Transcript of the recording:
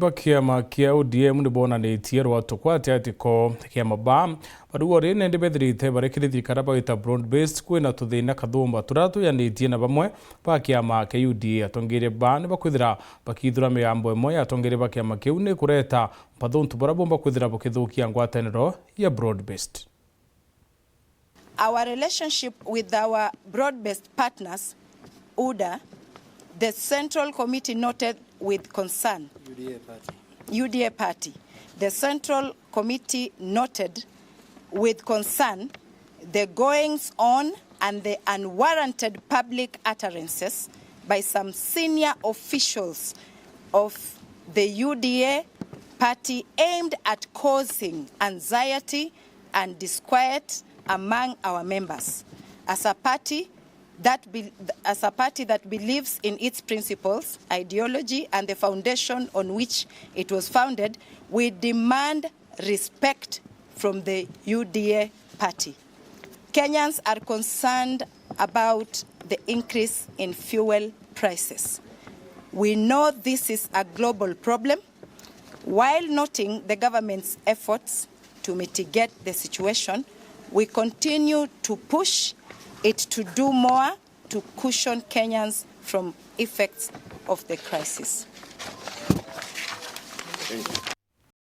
bakiama kia ODM ni bona ni tierwa tokwate atiko kiama BAM baruo rene ndi bethirite barekire thirikari bagita Broadbased kwina tuthina kathumba turatu ya nitie na bamwe bakiama ke UDA atongire BAM bakwithira bakithura miambo emwe atongire bakiama kiu ni kureta pathuntu barabomba kwithira bakithukia ngwataniro ya Broadbased. Our relationship with our broad-based partners, UDA, the Central Committee noted with concern. UDA party. The Central Committee noted with concern the goings on and the unwarranted public utterances by some senior officials of the UDA party aimed at causing anxiety and disquiet among our members. As a party that believes in its principles, ideology, and the foundation on which it was founded, we demand respect from the UDA party. Kenyans are concerned about the increase in fuel prices. We know this is a global problem. While noting the government's efforts to mitigate the situation, we continue to push it to do more to cushion Kenyans from effects of the crisis.